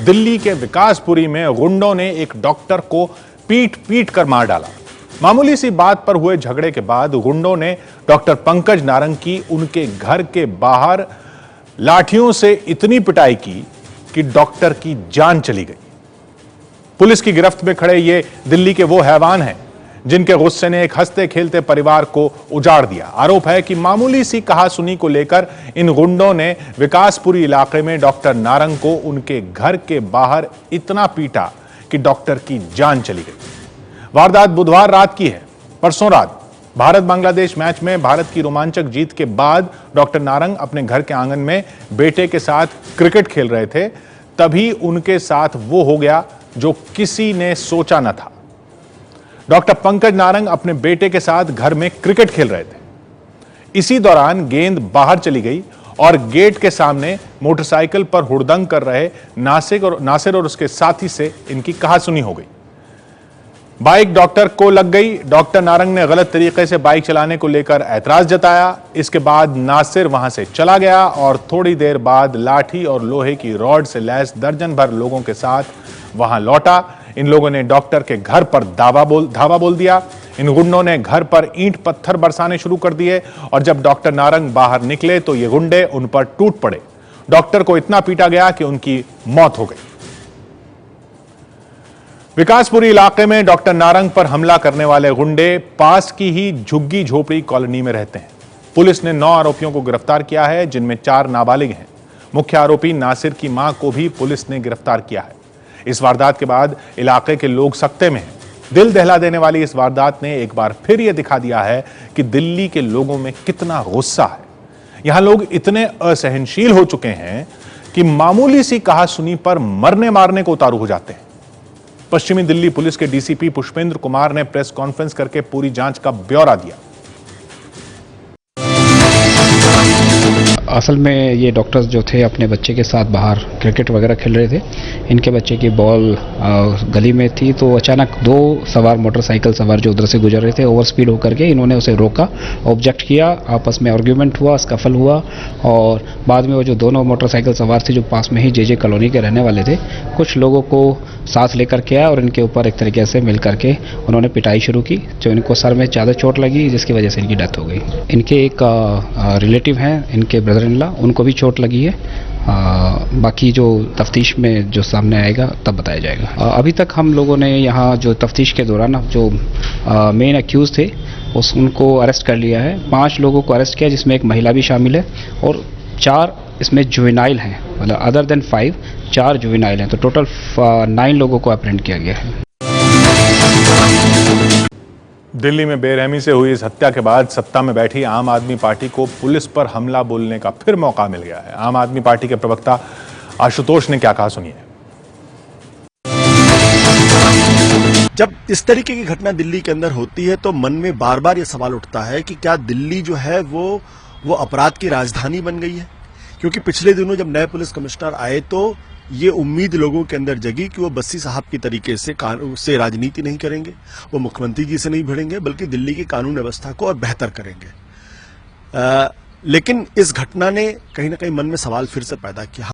दिल्ली के विकासपुरी में गुंडों ने एक डॉक्टर को पीट पीट कर मार डाला। मामूली सी बात पर हुए झगड़े के बाद गुंडों ने डॉक्टर पंकज नारंग की उनके घर के बाहर लाठियों से इतनी पिटाई की कि डॉक्टर की जान चली गई। पुलिस की गिरफ्त में खड़े ये दिल्ली के वो हैवान हैं जिनके गुस्से ने एक हंसते खेलते परिवार को उजाड़ दिया। आरोप है कि मामूली सी कहासुनी को लेकर इन गुंडों ने विकासपुरी इलाके में डॉक्टर नारंग को उनके घर के बाहर इतना पीटा कि डॉक्टर की जान चली गई। वारदात बुधवार रात की है। परसों रात भारत बांग्लादेश मैच में भारत की रोमांचक जीत के बाद डॉक्टर नारंग अपने घर के आंगन में बेटे के साथ क्रिकेट खेल रहे थे। तभी उनके साथ वो हो गया जो किसी ने सोचा न था। डॉक्टर पंकज नारंग अपने बेटे के साथ घर में क्रिकेट खेल रहे थे। इसी दौरान गेंद बाहर चली गई और गेट के सामने मोटरसाइकिल पर हुड़दंग कर रहे नासिर और उसके साथी से इनकी कहासुनी हो गई। बाइक डॉक्टर को लग गई। डॉक्टर नारंग ने गलत तरीके से बाइक चलाने को लेकर ऐतराज जताया। इसके बाद नासिर वहां से चला गया और थोड़ी देर बाद लाठी और लोहे की रॉड से लैस दर्जन भर लोगों के साथ वहां लौटा। इन लोगों ने डॉक्टर के घर पर धावा बोल दिया। इन गुंडों ने घर पर ईंट पत्थर बरसाने शुरू कर दिए और जब डॉक्टर नारंग बाहर निकले तो ये गुंडे उन पर टूट पड़े। डॉक्टर को इतना पीटा गया कि उनकी मौत हो गई। विकासपुरी इलाके में डॉक्टर नारंग पर हमला करने वाले गुंडे पास की ही झुग्गी झोपड़ी कॉलोनी में रहते हैं। पुलिस ने 9 आरोपियों को गिरफ्तार किया है, जिनमें 4 नाबालिग हैं। मुख्य आरोपी नासिर की मां को भी पुलिस ने गिरफ्तार किया है। इस वारदात के बाद इलाके के लोग सकते में हैं। दिल दहला देने वाली इस वारदात ने एक बार फिर यह दिखा दिया है कि दिल्ली के लोगों में कितना गुस्सा है। यहां लोग इतने असहनशील हो चुके हैं कि मामूली सी कहासुनी पर मरने मारने को उतारू हो जाते हैं। पश्चिमी दिल्ली पुलिस के डीसीपी पुष्पेंद्र कुमार ने प्रेस कॉन्फ्रेंस करके पूरी जांच का ब्यौरा दिया। असल में ये डॉक्टर्स जो थे अपने बच्चे के साथ बाहर क्रिकेट वगैरह खेल रहे थे। इनके बच्चे की बॉल गली में थी तो अचानक 2 सवार मोटरसाइकिल सवार जो उधर से गुजर रहे थे ओवर स्पीड होकर के इन्होंने उसे रोका, ऑब्जेक्ट किया, आपस में आर्ग्यूमेंट हुआ, स्कफल हुआ और बाद में वो जो दोनों मोटरसाइकिल सवार थे जो पास में ही जे कॉलोनी के रहने वाले थे, कुछ लोगों को साथ लेकर के आया और इनके ऊपर एक तरीके से मिल करके उन्होंने पिटाई शुरू की। जो इनको सर में ज़्यादा चोट लगी जिसकी वजह से इनकी डेथ हो गई। इनके एक रिलेटिव हैं, इनके ब्रदर इन लॉ, उनको भी चोट लगी है। बाकी जो तफ्तीश में जो सामने आएगा तब बताया जाएगा। अभी तक हम लोगों ने यहाँ जो तफ्तीश के दौरान जो मेन एक्यूज थे उनको अरेस्ट कर लिया है। 5 लोगों को अरेस्ट किया जिसमें एक महिला भी शामिल है और 4 इसमें जुवेनाइल हैं, मतलब अदर देन 5 4 जुवेनाइल हैं, तो टोटल 9 लोगों को अप्रेंड किया गया है। दिल्ली में बेरहमी से हुई इस हत्या के बाद सत्ता में बैठी आम आदमी पार्टी को पुलिस पर हमला बोलने का फिर मौका मिल गया है। आम आदमी पार्टी के प्रवक्ता आशुतोष ने क्या कहा, सुनिए। जब इस तरीके की घटना दिल्ली के अंदर होती है तो मन में बार बार यह सवाल उठता है कि क्या दिल्ली जो है वो अपराध की राजधानी बन गई है। क्योंकि पिछले दिनों जब नए पुलिस कमिश्नर आए तो ये उम्मीद लोगों के अंदर जगी कि वो बस्सी साहब की तरीके से राजनीति नहीं करेंगे, वो मुख्यमंत्री जी से नहीं भिड़ेंगे, बल्कि दिल्ली की कानून व्यवस्था को और बेहतर करेंगे। लेकिन इस घटना ने कहीं ना कहीं मन में सवाल फिर से पैदा किया।